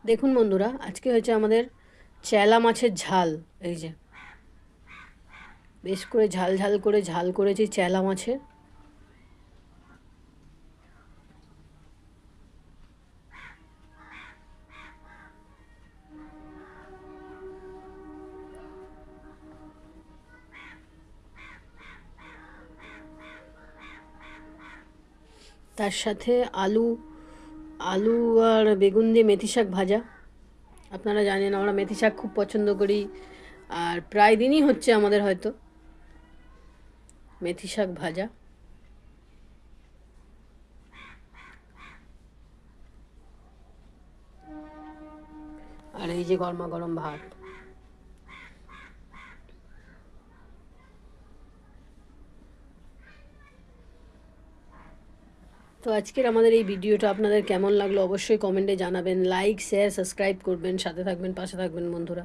দেখুন বন্ধুরা, আজকে হয়েছে আমাদের চেলা মাছের ঝাল। এই যে বেশ করে ঝাল ঝাল করে ঝাল করেছি চেলা মাছের। তার সাথে আলু আলু আর বেগুন দিয়ে মেথি শাক ভাজা। আপনারা জানেন আমরা মেথি শাক খুব পছন্দ করি, আর প্রায় দিনই হচ্ছে আমাদের হয়তো মেথি শাক ভাজা। আর এই যে গরমা গরম ভাত। তো আজকের আমাদের এই ভিডিওটা আপনাদের কেমন লাগলো অবশ্যই কমেন্টে জানাবেন। লাইক, শেয়ার, সাবস্ক্রাইব করবেন, সাথে থাকবেন, পাশে থাকবেন বন্ধুরা।